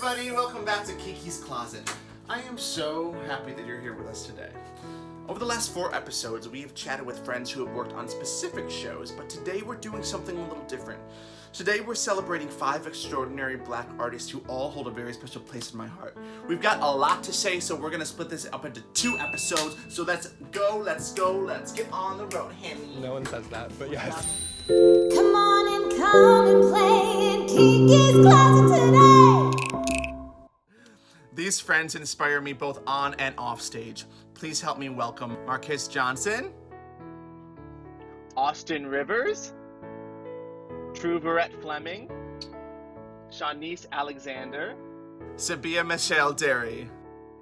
everybody, welcome back to Kiki's Closet. I am so happy that you're here with us today. Over the last 4 episodes, we have chatted with friends who have worked on specific shows, but today we're doing something a little different. Today we're celebrating 5 extraordinary Black artists who all hold a very special place in my heart. We've got a lot to say, so we're gonna split this up into 2 episodes. So let's get on the road, Henny. No one says that, but yes. Come on and come and play in Kiki's Closet today. These friends inspire me both on and off stage. Please help me welcome Marquez Johnson, Austin Rivers, True Verrett Fleming, Shanice Alexander. Sabia Michelle Derry.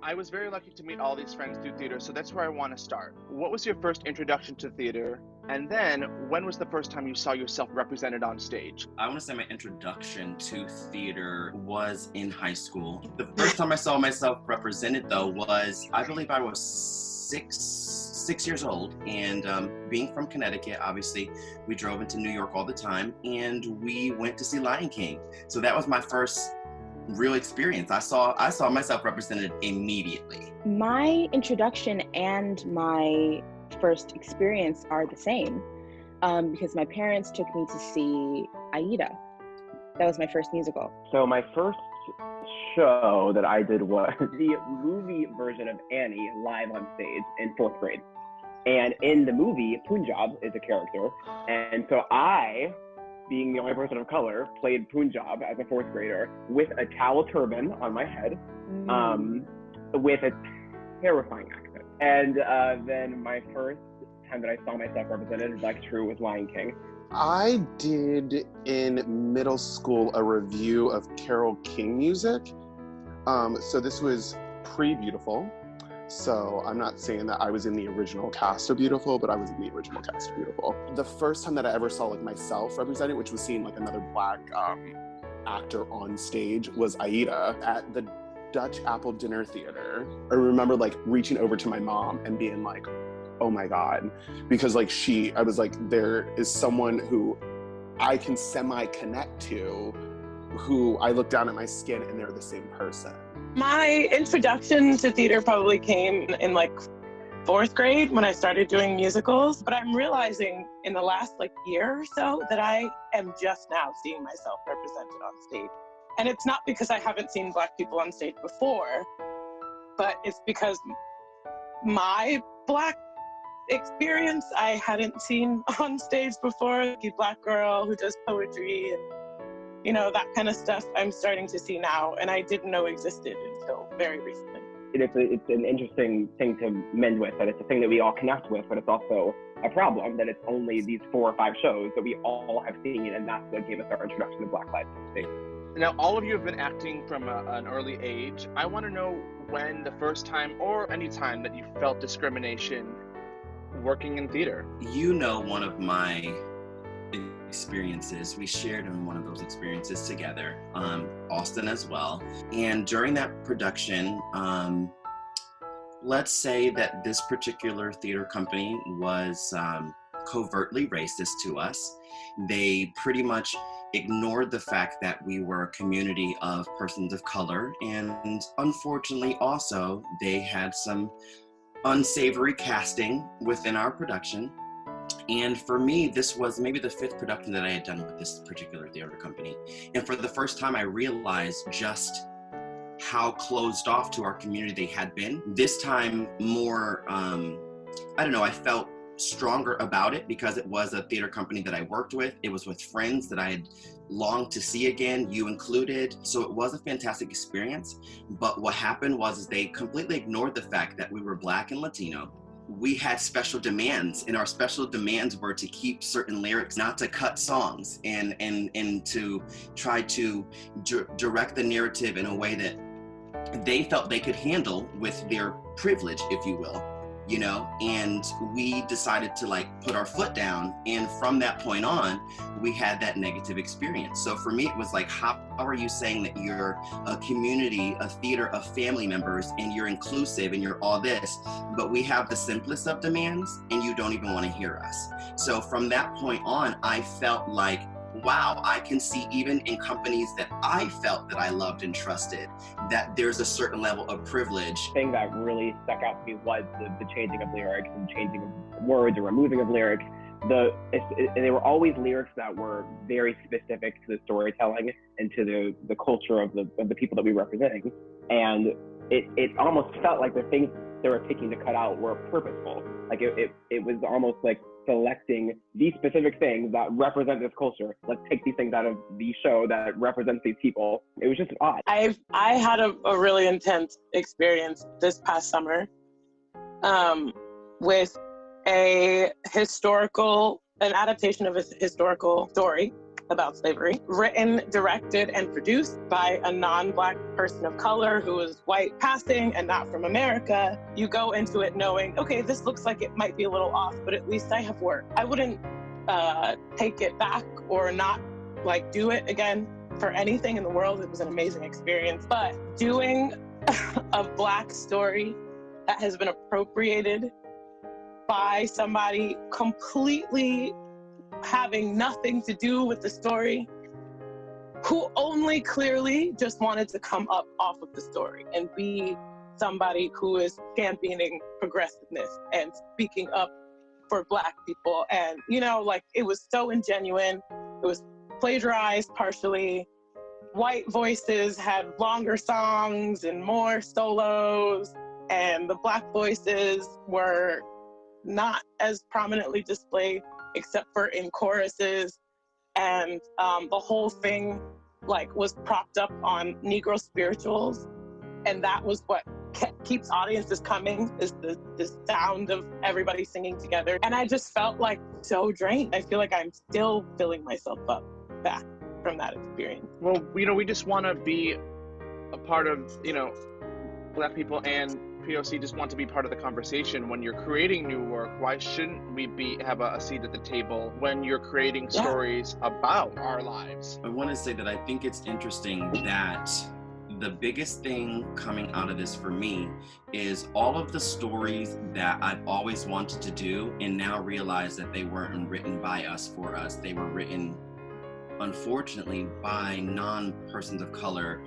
I was very lucky to meet all these friends through theater, so that's where I want to start. What was your first introduction to theater? And then, when was the first time you saw yourself represented on stage? I want to say my introduction to theater was in high school. The first time I saw myself represented, though, was, I believe I was six years old. And being from Connecticut, obviously, we drove into New York all the time, and we went to see Lion King. So that was my first real experience. I saw myself represented immediately. My introduction and my first experience are the same because my parents took me to see Aida. That was my first musical. So my first show that I did was the movie version of Annie live on stage in 4th grade. And in the movie, Punjab is a character. And so I, being the only person of color, played Punjab as a 4th grader with a towel turban on my head, with a terrifying accent. And then my first time that I saw myself represented, like true, was Lion King. I did in middle school a review of Carole King music. So this was pre-Beautiful. So I'm not saying that I was in the original cast of Beautiful, but I was in the original cast of Beautiful. The first time that I ever saw like myself represented, which was seeing like another Black actor on stage, was Aida at the Dutch Apple Dinner Theater. I remember like reaching over to my mom and being like, oh my God, because like I was like, there is someone who I can semi-connect to, who I look down at my skin and they're the same person. My introduction to theater probably came in like 4th grade when I started doing musicals, but I'm realizing in the last like year or so that I am just now seeing myself represented on stage. And it's not because I haven't seen Black people on stage before, but it's because my Black experience I hadn't seen on stage before. A Black girl who does poetry and, you know, that kind of stuff I'm starting to see now, and I didn't know existed until very recently. It's an interesting thing to mend with, that it's a thing that we all connect with, but it's also a problem that it's only these 4 or 5 shows that we all have seen, and that's what gave us our introduction to Black lives on stage. Now, all of you have been acting from an early age. I want to know when the first time or any time that you felt discrimination working in theater. You know, one of my experiences, we shared in one of those experiences together, Austin as well. And during that production, let's say that this particular theater company was covertly racist to us. They pretty much ignored the fact that we were a community of persons of color, and unfortunately also they had some unsavory casting within our production. And for me, this was maybe the 5th production that I had done with this particular theater company. And for the first time, I realized just how closed off to our community they had been. This time more, I felt stronger about it because it was a theater company that I worked with. It was with friends that I had longed to see again, you included. So it was a fantastic experience. But what happened was they completely ignored the fact that we were Black and Latino. We had special demands, and our special demands were to keep certain lyrics, not to cut songs, and to try to direct the narrative in a way that they felt they could handle with their privilege, if you will. You know, and we decided to like put our foot down, and from that point on, we had that negative experience. So for me, it was like, how are you saying that you're a community, a theater of family members, and you're inclusive and you're all this, but we have the simplest of demands and you don't even want to hear us? So from that point on, I felt like wow, I can see even in companies that I felt that I loved and trusted, that there's a certain level of privilege. The thing that really stuck out to me was the changing of lyrics and changing of words or removing of lyrics. They were always lyrics that were very specific to the storytelling and to the culture of the people that we were representing. And it almost felt like the things they were picking to cut out were purposeful. Like it was almost like selecting these specific things that represent this culture. Let's take these things out of the show that represents these people. It was just odd. I had a really intense experience this past summer with an adaptation of a historical story about slavery, written, directed, and produced by a non-Black person of color who is white passing and not from America. You go into it knowing, okay, this looks like it might be a little off, but at least I have work. I wouldn't take it back or not do it again for anything in the world. It was an amazing experience, but doing a Black story that has been appropriated by somebody completely having nothing to do with the story, who only clearly just wanted to come up off of the story and be somebody who is championing progressiveness and speaking up for Black people. And, it was so ingenuine. It was plagiarized partially. White voices had longer songs and more solos, and the Black voices were not as prominently displayed except for in choruses, and the whole thing was propped up on Negro spirituals, and that was what keeps audiences coming, is the sound of everybody singing together. And I just felt so drained. I feel like I'm still filling myself up back from that experience. Well, we just want to be a part of, Black people and POC just want to be part of the conversation. When you're creating new work, why shouldn't we have a seat at the table when you're creating stories about our lives? I want to say that I think it's interesting that the biggest thing coming out of this for me is all of the stories that I've always wanted to do and now realize that they weren't written by us for us. They were written, unfortunately, by non-persons of color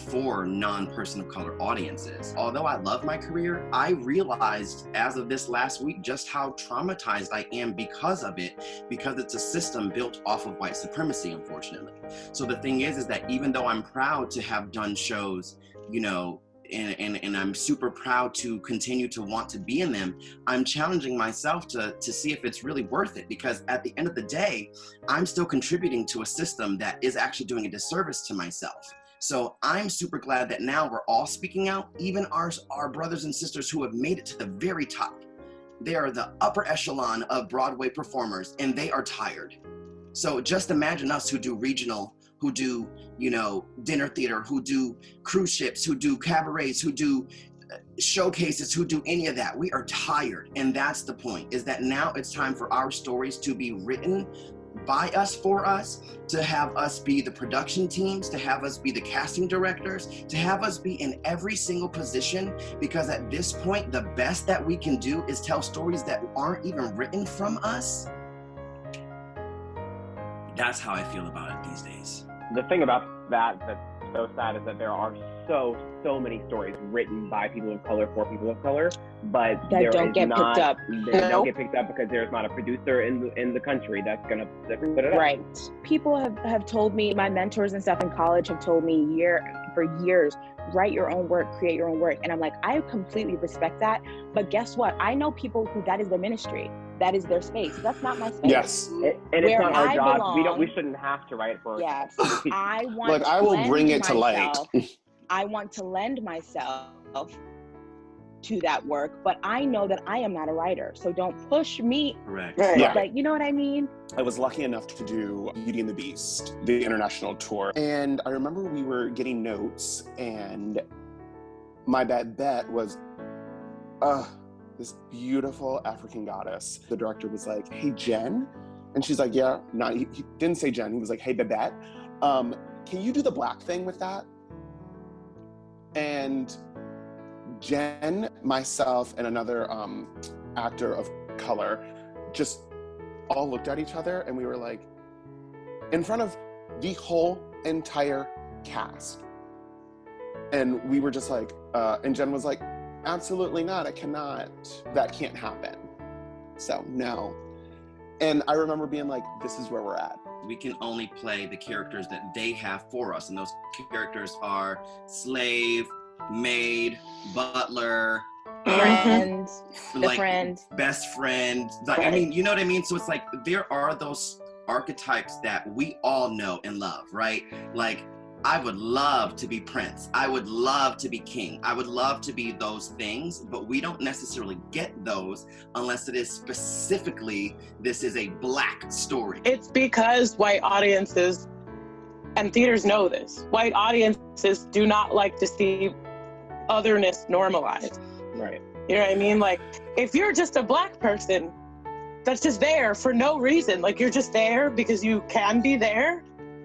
for non-person of color audiences. Although I love my career, I realized as of this last week just how traumatized I am because of it, because it's a system built off of white supremacy, unfortunately. So the thing is that even though I'm proud to have done shows, and I'm super proud to continue to want to be in them, I'm challenging myself to see if it's really worth it, because at the end of the day, I'm still contributing to a system that is actually doing a disservice to myself. So I'm super glad that now we're all speaking out, even our brothers and sisters who have made it to the very top. They are the upper echelon of Broadway performers, and they are tired. So just imagine us who do regional, who do, dinner theater, who do cruise ships, who do cabarets, who do showcases, who do any of that. We are tired. And that's the point, is that now it's time for our stories to be written by us, for us, to have us be the production teams, to have us be the casting directors, to have us be in every single position, because at this point, the best that we can do is tell stories that aren't even written from us. That's how I feel about it these days. The thing about that's so sad is that there are so many stories written by people of color for people of color, but that don't get picked up. They don't get picked up because there's not a producer in the country that's gonna put it up. Right. People have told me, my mentors and stuff in college have told me for years, write your own work, create your own work. And I'm like, I completely respect that. But guess what? I know people who that is their ministry. That is their space. That's not my space. Yes. And it's not our job. We shouldn't have to write for. Yes. I want. Look, I will bring it to light. I want to lend myself to that work, but I know that I am not a writer, so don't push me. Correct. Right. Yeah. You know what I mean? I was lucky enough to do Beauty and the Beast, the international tour. And I remember we were getting notes, and my bet was, this beautiful African goddess. The director was like, hey, Jen? And she's like, yeah. No, he didn't say Jen. He was like, hey, Babette, can you do the black thing with that? And Jen, myself, and another actor of color just all looked at each other, and we were like, in front of the whole entire cast. And we were just like, and Jen was like, absolutely not, I cannot, that can't happen. So no. And I remember being like, this is where we're at. We can only play the characters that they have for us. And those characters are slave, maid, butler, Friend, the like friend. best friend. Like, Right. I mean, you know what I mean? So it's like, there are those archetypes that we all know and love, right? Like, I would love to be Prince. I would love to be King. I would love to be those things, but we don't necessarily get those unless it is specifically, this is a Black story. It's because white audiences, and theaters know this, white audiences do not like to see otherness normalized. Right. You know what I mean? Like, if you're just a Black person that's just there for no reason, like you're just there because you can be there,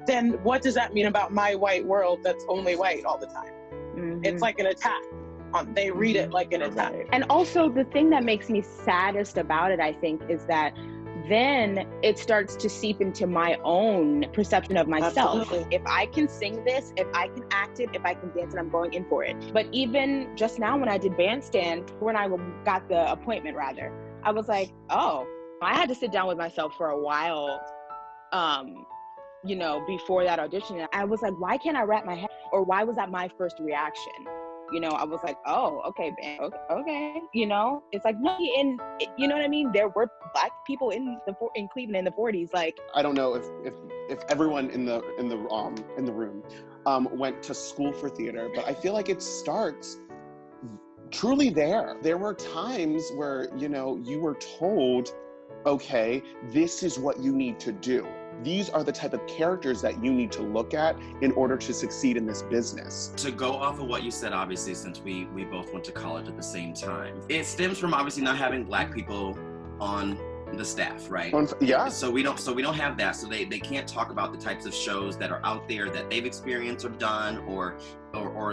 then what does that mean about my white world that's only white all the time? Mhm. It's like an attack. They read it like an attack. And also the thing that makes me saddest about it, I think, is that then it starts to seep into my own perception of myself. Absolutely. If I can sing this, if I can act it, if I can dance it, I'm going in for it. But even just now when I did Bandstand, when I got the appointment rather, I was like, oh, I had to sit down with myself for a while, you know, before that audition. I was like, why can't I wrap my head? Or why was that my first reaction? You know, I was like, oh, okay, okay. You know, it's like, no, you know what I mean? There were Black people in Cleveland in the 40s. Like, I don't know if everyone in the room went to school for theater, but I feel like it starts truly there. There were times where, you know, you were told, okay, this is what you need to do. These are the type of characters that you need to look at in order to succeed in this business. To go off of what you said, obviously, since we both went to college at the same time, it stems from obviously not having Black people on the staff, right? Yeah. So we don't have that. So they can't talk about the types of shows that are out there that they've experienced or done, or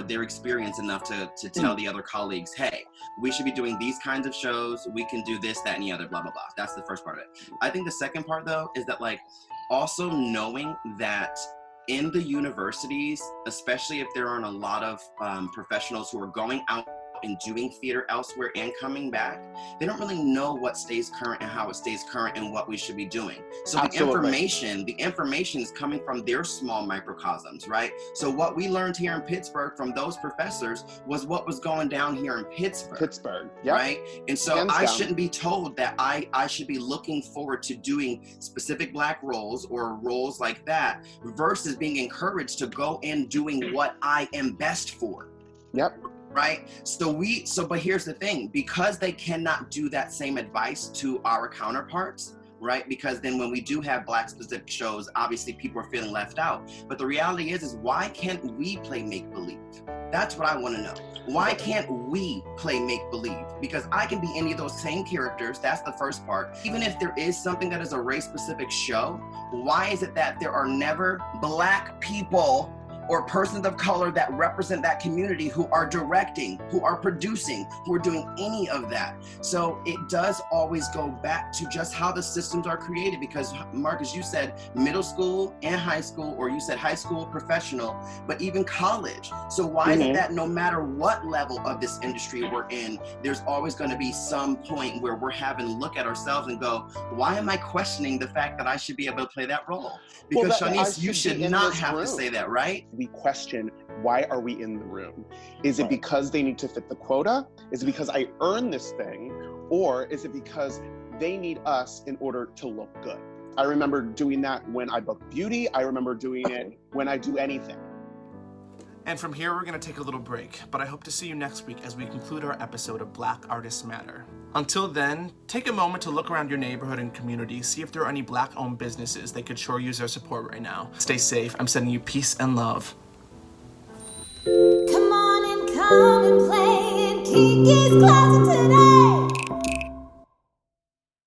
they're experienced enough to tell the other colleagues, hey, we should be doing these kinds of shows. We can do this, that, and the other, blah, blah, blah. That's the first part of it. I think the second part, though, is that, like, also knowing that in the universities, especially if there aren't a lot of professionals who are going out and doing theater elsewhere and coming back, they don't really know what stays current and how it stays current and what we should be doing. So Absolutely. the information is coming from their small microcosms, right? So what we learned here in Pittsburgh from those professors was what was going down here in Pittsburgh. Yeah. Right? And so Hands I down. shouldn't be told that I should be looking forward to doing specific Black roles or roles like that versus being encouraged to go in doing what I am best for. Yep. Right? But here's the thing, because they cannot do that same advice to our counterparts, right? Because then when we do have Black specific shows, obviously people are feeling left out. But the reality is why can't we play make-believe? That's what I want to know. Why can't we play make-believe? Because I can be any of those same characters. That's the first part. Even if there is something that is a race-specific show, why is it that there are never Black people or persons of color that represent that community who are directing, who are producing, who are doing any of that? So it does always go back to just how the systems are created, because Marcus, you said middle school and high school, or you said high school, professional, but even college. So why is it that no matter what level of this industry we're in, there's always going to be some point where we're having to look at ourselves and go, why am I questioning the fact that I should be able to play that role? Because Well, Shanice, you should not have to say that, right? We question, why are we in the room? Is it because they need to fit the quota? Is it because I earned this thing? Or is it because they need us in order to look good? I remember doing that when I book beauty. I remember doing it when I do anything. And from here, we're going to take a little break, but I hope to see you next week as we conclude our episode of Black Artists Matter. Until then, take a moment to look around your neighborhood and community, see if there are any Black-owned businesses that could sure use our support right now. Stay safe. I'm sending you peace and love. Come on and come and play in Kiki's Closet today.